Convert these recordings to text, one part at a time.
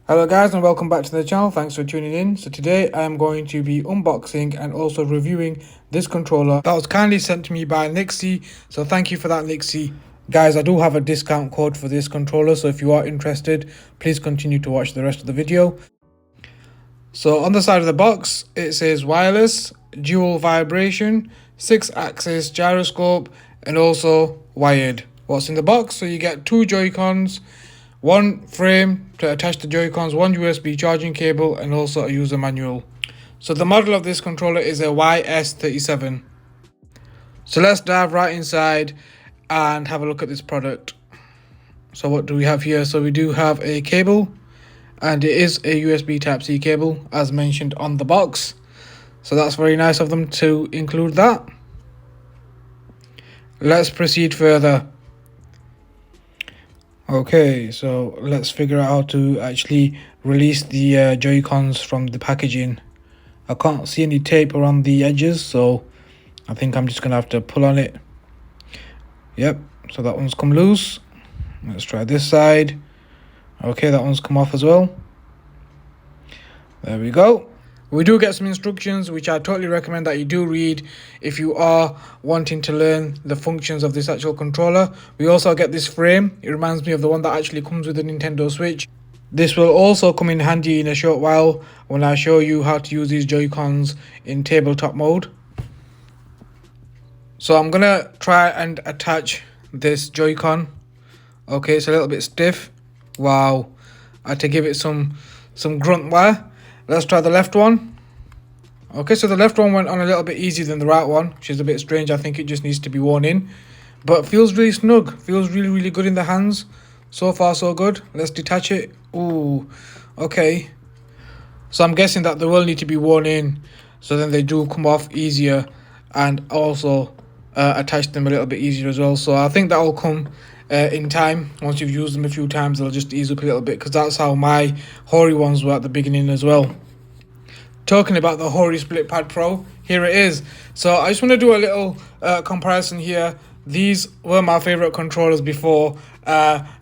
Hello guys and welcome back to the channel. Thanks for tuning in. So today I am going to be unboxing and also reviewing this controller that was kindly sent to me by nyxi. So thank you for that, nyxi. Guys, I do have a discount code for this controller, so if you are interested, please continue to watch the rest of the video. So on the side of the box, it says wireless, dual vibration, 6-axis gyroscope, and also wired. What's in the box? So you get two Joy-Cons, one frame to attach the Joy-Cons, one USB charging cable, and also a user manual. So the model of this controller is a YS37. So let's dive right inside and have a look at this product. So what do we have here? So we do have a cable, and it is a USB Type-C cable as mentioned on the box. So that's very nice of them to include that. Let's proceed further. Okay, so let's figure out how to actually release the Joy-Cons from the packaging. I can't see any tape around the edges, so I think I'm just gonna have to pull on it. Yep, so that one's come loose. Let's try this side. Okay, that one's come off as well. There we go. We do get some instructions, which I totally recommend that you do read if you are wanting to learn the functions of this actual controller. We also get this frame. It reminds me of the one that actually comes with the Nintendo Switch. This will also come in handy in a short while when I show you how to use these Joy-Cons in tabletop mode. So I'm gonna try and attach this Joy-Con. Okay, it's a little bit stiff. Wow, I had to give it some grunt wear. Let's try the left one. Okay, so the left one went on a little bit easier than the right one, which is a bit strange. I think it just needs to be worn in. But feels really snug. Feels really, really good in the hands. So far, so good. Let's detach it. Ooh, okay. So I'm guessing that they will need to be worn in, so then they do come off easier, and also attach them a little bit easier as well. So I think that will come in time. Once you've used them a few times, they'll just ease up a little bit, because that's how my Hori ones were at the beginning as well. Talking about the Hori Split Pad Pro, here it is. So I just want to do a little comparison here. These were my favorite controllers before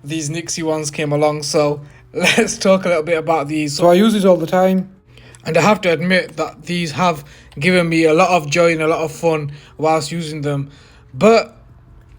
these nyxi ones came along, so let's talk a little bit about these. So I use these all the time, and I have to admit that these have given me a lot of joy and a lot of fun whilst using them. But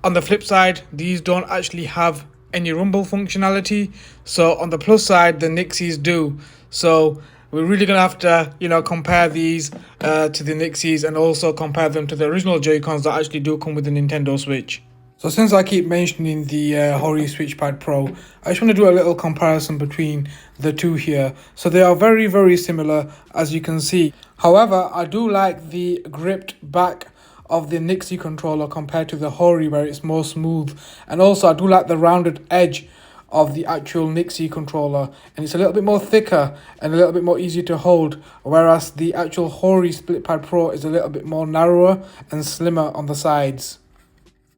on the flip side, these don't actually have any rumble functionality. So on the plus side, the nyxis do. So we're really going to have to, compare these to the nyxis, and also compare them to the original Joy-Cons that actually do come with the Nintendo Switch. So since I keep mentioning the Hori Split Pad Pro, I just want to do a little comparison between the two here. So they are very, very similar, as you can see. However, I do like the gripped back of the nyxi controller compared to the Hori, where it's more smooth. And also I do like the rounded edge of the actual nyxi controller, and it's a little bit more thicker and a little bit more easier to hold, whereas the actual Hori Split Pad Pro is a little bit more narrower and slimmer on the sides.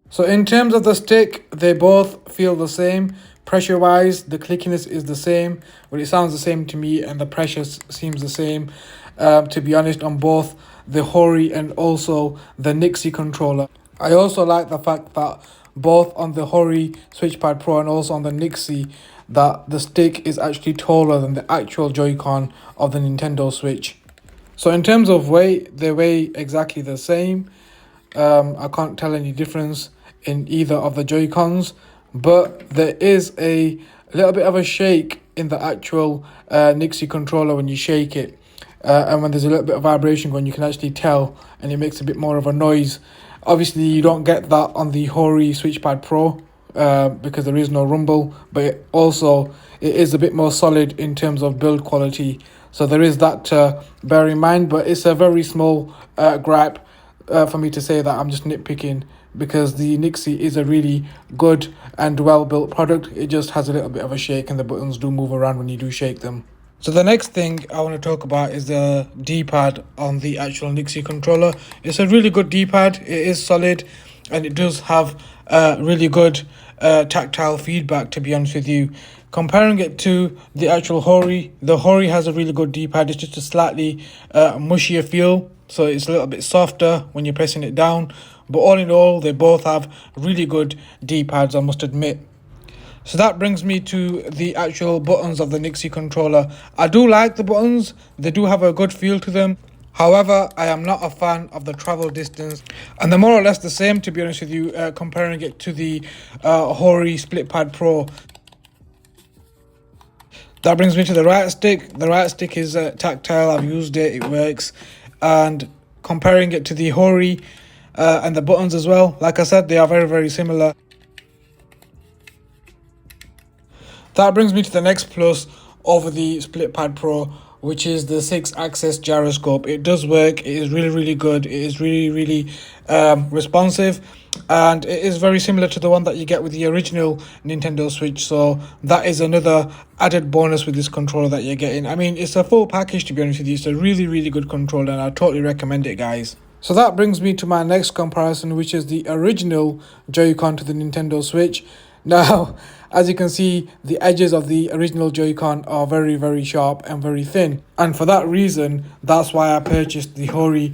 So in terms of the stick, they both feel the same. Pressure wise, the clickiness is the same, but it sounds the same to me, and the pressure seems the same, to be honest, on both the Hori and also the nyxi controller. I also like the fact that both on the Hori Split Pad Pro and also on the nyxi, that the stick is actually taller than the actual Joy-Con of the Nintendo Switch. So in terms of weight, they weigh exactly the same. I can't tell any difference in either of the Joy-Cons, but there is a little bit of a shake in the actual nyxi controller when you shake it. And when there's a little bit of vibration going, you can actually tell, and it makes a bit more of a noise. Obviously, you don't get that on the Hori Split Pad Pro because there is no rumble, but it is a bit more solid in terms of build quality. So there is that to bear in mind, but it's a very small gripe for me to say that. I'm just nitpicking, because the nyxi is a really good and well-built product. It just has a little bit of a shake, and the buttons do move around when you do shake them. So the next thing I want to talk about is the D-pad on the actual nyxi controller. It's a really good D-pad. It is solid, and it does have really good tactile feedback, to be honest with you. Comparing it to the actual Hori, the Hori has a really good D-pad. It's just a slightly mushier feel, so it's a little bit softer when you're pressing it down. But all in all, they both have really good D-pads, I must admit. So that brings me to the actual buttons of the nyxi controller. I do like the buttons, they do have a good feel to them. However, I am not a fan of the travel distance, and they're more or less the same, to be honest with you, comparing it to the Hori Split Pad Pro. That brings me to the right stick. The right stick is tactile, I've used it, it works. And comparing it to the Hori and the buttons as well, like I said, they are very, very similar. That brings me to the next plus over the Split Pad Pro, which is the 6-axis gyroscope. It does work, it is really, really good, it is really, really responsive, and it is very similar to the one that you get with the original Nintendo Switch, so that is another added bonus with this controller that you're getting. I mean, it's a full package, to be honest with you. It's a really, really good controller, and I totally recommend it, guys. So that brings me to my next comparison, which is the original Joy-Con to the Nintendo Switch. Now, as you can see, the edges of the original Joy-Con are very, very sharp and very thin. And for that reason, that's why I purchased the Hori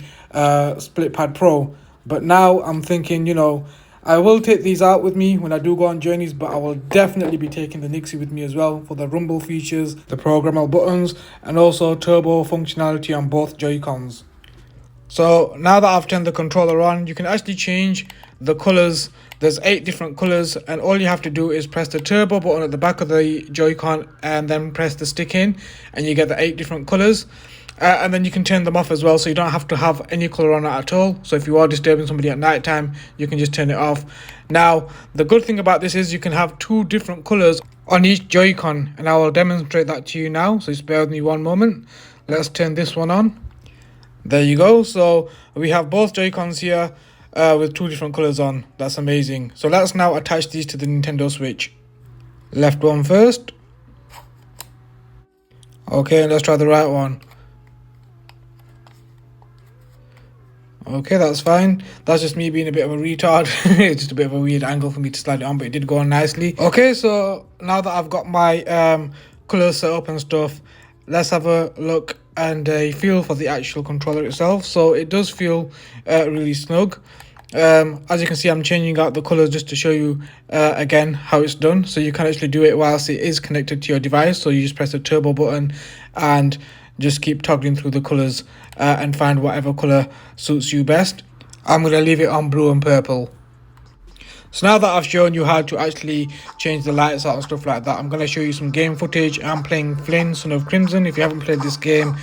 Split Pad Pro. But now I'm thinking, you know, I will take these out with me when I do go on journeys, but I will definitely be taking the nyxi with me as well for the rumble features, the programmable buttons, and also turbo functionality on both Joy-Cons. So now that I've turned the controller on, you can actually change the colors. There's 8 different colors, and all you have to do is press the turbo button at the back of the Joy-Con and then press the stick in, and you get the 8 different colors. And then you can turn them off as well, so you don't have to have any color on it at all. So if you are disturbing somebody at night time, you can just turn it off. Now, the good thing about this is you can have 2 different colors on each Joy-Con, and I will demonstrate that to you now. So just bear with me one moment. Let's turn this one on. There you go. So we have both Joy-Cons here with 2 different colors on. That's amazing. So let's now attach these to the Nintendo Switch. Left one first. Okay, let's try the right one. Okay, that's fine. That's just me being a bit of a retard. It's just a bit of a weird angle for me to slide it on, but it did go on nicely. Okay, so now that I've got my colors set up and stuff, let's have a look and a feel for the actual controller itself. So it does feel really snug. As you can see, I'm changing out the colors just to show you again how it's done. So you can actually do it whilst it is connected to your device. So you just press the turbo button and just keep toggling through the colors and find whatever color suits you best. I'm going to leave it on blue and purple. So now that I've shown you how to actually change the lights out and stuff like that, I'm going to show you some game footage. I'm playing Flynn, Son of Crimson. If you haven't played this game,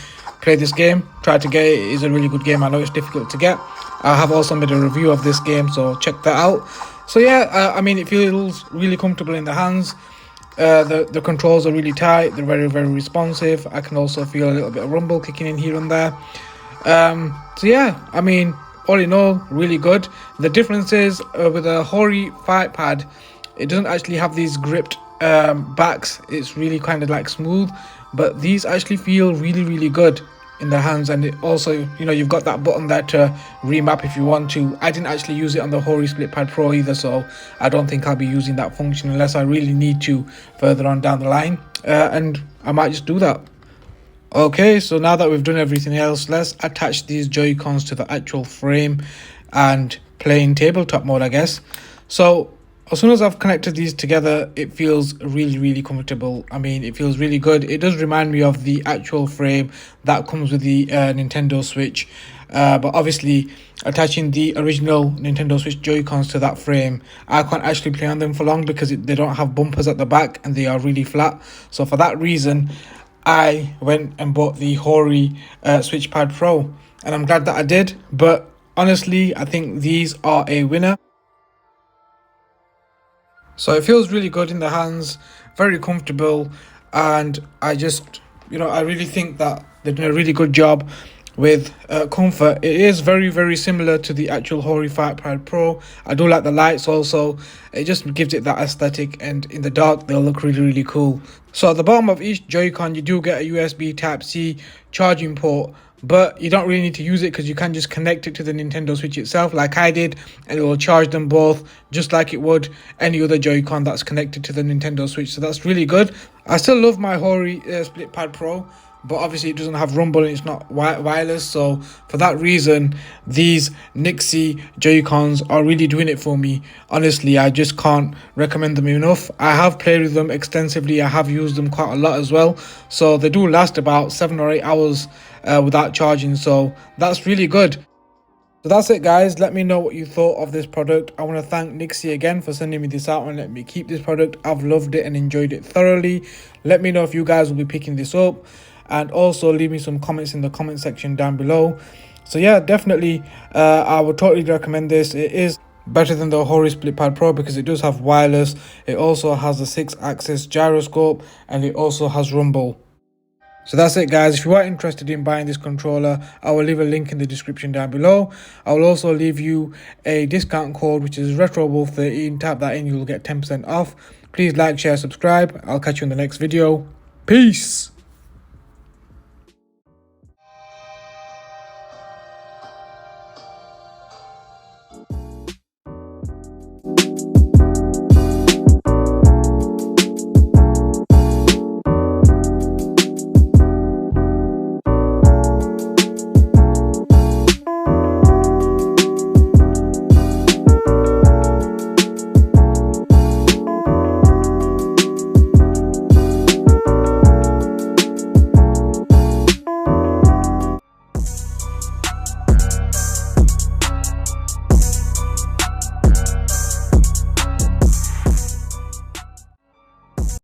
play this game. Try to get it. It is a really good game. I know it's difficult to get. I have also made a review of this game, so check that out. So yeah, I mean, it feels really comfortable in the hands. The controls are really tight. They're very, very responsive. I can also feel a little bit of rumble kicking in here and there. So yeah, I mean, all in all, really good. The difference is with a Hori Fight Pad, it doesn't actually have these gripped backs. It's really kind of like smooth, but these actually feel really, really good in the hands. And it also, you know, you've got that button there to remap if you want to. I didn't actually use it on the Hori Split Pad Pro either, so I don't think I'll be using that function unless I really need to further on down the line, and I might just do that. Okay, so now that we've done everything else, let's attach these Joy-Cons to the actual frame and play in tabletop mode, I guess. So as soon as I've connected these together, it feels really, really comfortable. I mean, it feels really good. It does remind me of the actual frame that comes with the Nintendo Switch. But obviously, attaching the original Nintendo Switch Joy-Cons to that frame, I can't actually play on them for long because they don't have bumpers at the back and they are really flat. So for that reason, I went and bought the Hori Switch Pad Pro, and I'm glad that I did. But honestly, I think these are a winner. So it feels really good in the hands, very comfortable, and I just, you know, I really think that they've done a really good job with comfort. It is very, very similar to the actual Hori Fight Pad Pro. I do like the lights also. It just gives it that aesthetic, and in the dark they'll look really, really cool. So at the bottom of each Joy-Con you do get a USB Type-C charging port, but you don't really need to use it because you can just connect it to the Nintendo Switch itself like I did, and it will charge them both just like it would any other Joy-Con that's connected to the Nintendo Switch. So that's really good. I still love my Hori Split Pad Pro, but obviously it doesn't have rumble and it's not wireless. So for that reason, these nyxi Joy-Cons are really doing it for me. Honestly, I just can't recommend them enough. I have played with them extensively. I have used them quite a lot as well, so they do last about 7 or 8 hours without charging, so that's really good. So that's it, guys. Let me know what you thought of this product. I want to thank nyxi again for sending me this out and letting me keep this product. I've loved it and enjoyed it thoroughly. Let me know if you guys will be picking this up, and also leave me some comments in the comment section down below. So yeah, definitely I would totally recommend this. It is better than the Hori Split Pad Pro because it does have wireless. It also has a 6-axis gyroscope and it also has rumble. So that's it, guys. If you are interested in buying this controller, I will leave a link in the description down below. I will also leave you a discount code, which is RetroWolf13. Tap that in, you will get 10% off. Please like, share, subscribe. I'll catch you in the next video. Peace.